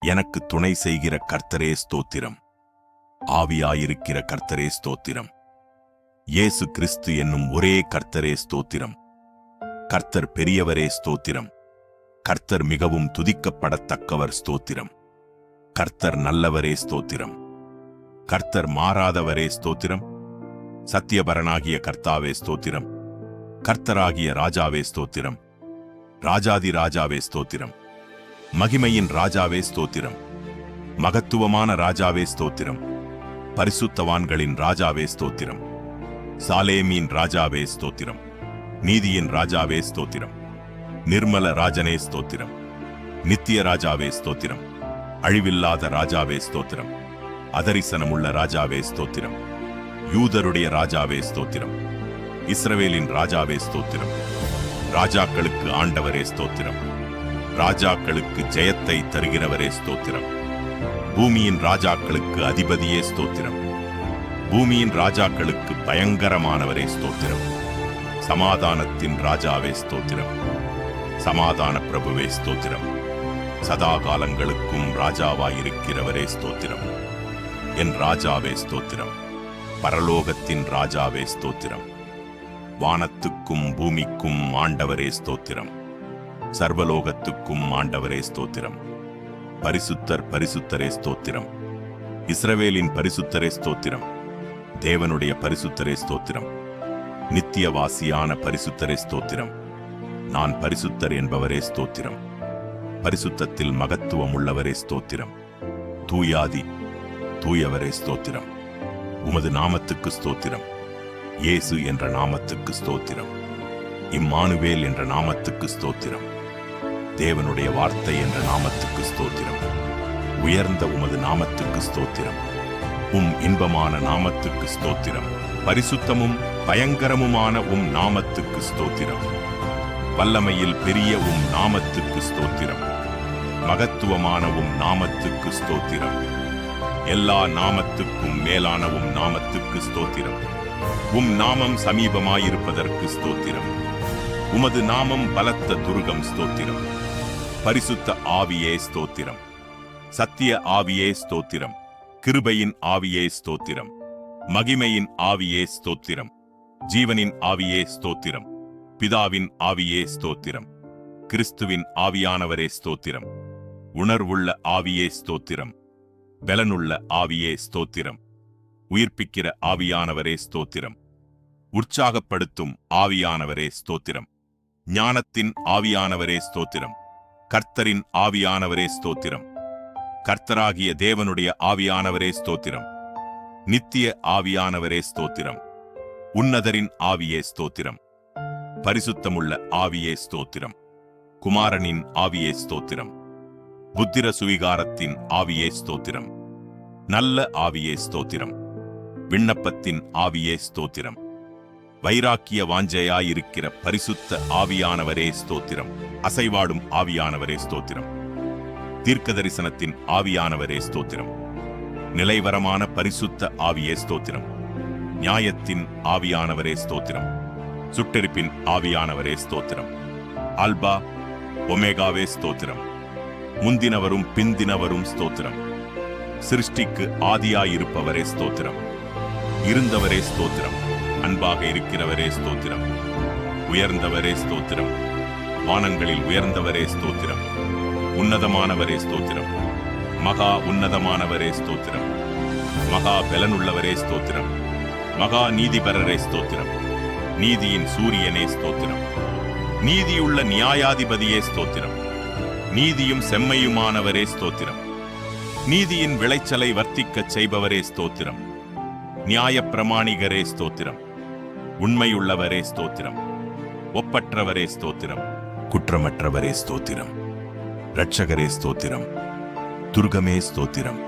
எனக்கு துணை செய்கிற கர்த்தரே ஸ்தோத்திரம். ஆவியாயிருக்கிற கர்த்தரே ஸ்தோத்திரம். இயேசு கிறிஸ்து என்னும் ஒரே கர்த்தரே ஸ்தோத்திரம். கர்த்தர் பெரியவரே ஸ்தோத்திரம். கர்த்தர் மிகவும் துதிக்கப்படத்தக்கவர் ஸ்தோத்திரம். கர்த்தர் நல்லவரே ஸ்தோத்திரம். கர்த்தர் மாறாதவரே ஸ்தோத்திரம். சத்தியபரனாகிய கர்த்தாவே ஸ்தோத்திரம். கர்த்தராகிய ராஜாவே ஸ்தோத்திரம். ராஜாதி ராஜாவே ஸ்தோத்திரம். மகிமையின் ராஜாவே ஸ்தோத்திரம். மகத்துவமான ராஜாவே ஸ்தோத்திரம். பரிசுத்தவான்களின் ராஜாவே ஸ்தோத்திரம். சாலேமின் ராஜாவே ஸ்தோத்திரம். நீதியின் ராஜாவே ஸ்தோத்திரம். நிர்மல ராஜனே ஸ்தோத்திரம். நித்திய ராஜாவே ஸ்தோத்திரம். அழிவில்லாத ராஜாவே ஸ்தோத்திரம். அதரிசனமுள்ள ராஜாவே ஸ்தோத்திரம். யூதருடைய ராஜாவே ஸ்தோத்திரம். இஸ்ரவேலின் ராஜாவே ஸ்தோத்திரம். ராஜாக்களுக்கு ஆண்டவரே ஸ்தோத்திரம். ராஜாக்களுக்கு ஜெயத்தை தருகிறவரே ஸ்தோத்திரம். பூமியின் ராஜாக்களுக்கு அதிபதியே ஸ்தோத்திரம். பூமியின் ராஜாக்களுக்கு பயங்கரமானவரே ஸ்தோத்திரம். சமாதானத்தின் ராஜாவே ஸ்தோத்திரம். சமாதான பிரபுவே ஸ்தோத்திரம். சதா காலங்களுக்கும் ராஜாவாயிருக்கிறவரே ஸ்தோத்திரம். என் ராஜாவே ஸ்தோத்திரம். பரலோகத்தின் ராஜாவே ஸ்தோத்திரம். வானத்துக்கும் பூமிக்கும் ஆண்டவரே ஸ்தோத்திரம். சர்வலோகத்துக்கும் ஆண்டவரே ஸ்தோத்திரம். பரிசுத்தர் பரிசுத்தரே ஸ்தோத்திரம். இஸ்ரவேலின் பரிசுத்தரே ஸ்தோத்திரம். தேவனுடைய பரிசுத்தரே ஸ்தோத்திரம். நித்தியவாசியான பரிசுத்தரே ஸ்தோத்திரம். நான் பரிசுத்தர் என்பவரே ஸ்தோத்திரம். பரிசுத்தத்தில் மகத்துவம் உள்ளவரே ஸ்தோத்திரம். தூயாதி தூயவரே ஸ்தோத்திரம். உமது நாமத்துக்கு ஸ்தோத்திரம். இயேசு என்ற நாமத்துக்கு ஸ்தோத்திரம். இம்மானுவேல் என்ற நாமத்துக்கு ஸ்தோத்திரம். தேவனுடைய வார்த்தை என்ற நாமத்துக்கு ஸ்தோத்திரம். உயர்ந்த உமது நாமத்துக்கு ஸ்தோத்திரம். இன்பமான நாமத்துக்கு ஸ்தோத்திரம். பரிசுத்தமும் பயங்கரமுமான நாமத்துக்கு ஸ்தோத்திரம். வல்லமையில் பெரிய நாமத்துக்கு ஸ்தோத்திரம். மகத்துவமான நாமத்துக்கு ஸ்தோத்திரம். எல்லா நாமத்துக்கும் மேலான நாமத்துக்கு ஸ்தோத்திரம். நாமம் சமீபமாயிருப்பதற்கு ஸ்தோத்திரம். உமது நாமம் பலத்த துருகம் ஸ்தோத்திரம். பரிசுத்த ஆவியே ஸ்தோத்திரம். சத்திய ஆவியே ஸ்தோத்திரம். கிருபையின் ஆவியே ஸ்தோத்திரம். மகிமையின் ஆவியே ஸ்தோத்திரம். ஜீவனின் ஆவியே ஸ்தோத்திரம். பிதாவின் ஆவியே ஸ்தோத்திரம். கிறிஸ்துவின் ஆவியானவரே ஸ்தோத்திரம். உணர்வுள்ள ஆவியே ஸ்தோத்திரம். பலனுள்ள ஆவியே ஸ்தோத்திரம். உயிர்ப்பிக்கிற ஆவியானவரே ஸ்தோத்திரம். உற்சாகப்படுத்தும் ஆவியானவரே ஸ்தோத்திரம். ஞானத்தின் ஆவியானவரே ஸ்தோத்திரம். கர்த்தரின் ஆவியானவரே ஸ்தோத்திரம். கர்த்தராகிய தேவனுடைய ஆவியானவரே ஸ்தோத்திரம். நித்திய ஆவியானவரே ஸ்தோத்திரம். உன்னதரின் ஆவியே ஸ்தோத்திரம். பரிசுத்தமுள்ள ஆவியே ஸ்தோத்திரம். குமாரனின் ஆவியே ஸ்தோத்திரம். புத்திர சுவிகாரத்தின் ஆவியே ஸ்தோத்திரம். நல்ல ஆவியே ஸ்தோத்திரம். விண்ணப்பத்தின் ஆவியே ஸ்தோத்திரம். வைராக்கிய வாஞ்சையாயிருக்கிற பரிசுத்த ஆவியானவரே ஸ்தோத்திரம். அசைவாடும் ஆவியானவரே ஸ்தோத்திரம். தீர்க்க தரிசனத்தின் ஆவியானவரே ஸ்தோத்திரம். நிலைவரமான பரிசுத்த ஆவியே ஸ்தோத்திரம். நியாயத்தின் ஆவியானவரே ஸ்தோத்திரம். சுட்டெரிப்பின் ஆவியானவரே ஸ்தோத்திரம். அல்பா ஒமேகாவே ஸ்தோத்திரம். முந்தினவரும் பிந்தினவரும் ஸ்தோத்திரம். சிருஷ்டிக்கு ஆதியாயிருப்பவரே ஸ்தோத்திரம். இருந்தவரே ஸ்தோத்திரம். அன்பாக இருக்கிறவரே ஸ்தோத்திரம். உயர்ந்தவரே ஸ்தோத்திரம். வானங்களில் உயர்ந்தவரே ஸ்தோத்திரம். உன்னதமானவரே ஸ்தோத்திரம். மகா உன்னதமானவரே ஸ்தோத்திரம். மகா பலனுள்ளவரே ஸ்தோத்திரம். மகா நீதிபரரே ஸ்தோத்திரம். நீதியின் சூரியனே ஸ்தோத்திரம். நீதியுள்ள நியாயாதிபதியே ஸ்தோத்திரம். நீதியும் செம்மையுமானவரே ஸ்தோத்திரம். நீதியின் விளைச்சலை வர்த்திக்கச் செய்பவரே ஸ்தோத்திரம். நியாயப் பிரமாணிகரே ஸ்தோத்திரம். உண்மையுள்ளவரே ஸ்தோத்திரம். ஒப்பற்றவரே ஸ்தோத்திரம். குற்றமற்றவரே ஸ்தோத்திரம். இரட்சகரே ஸ்தோத்திரம். துர்கமே ஸ்தோத்திரம்.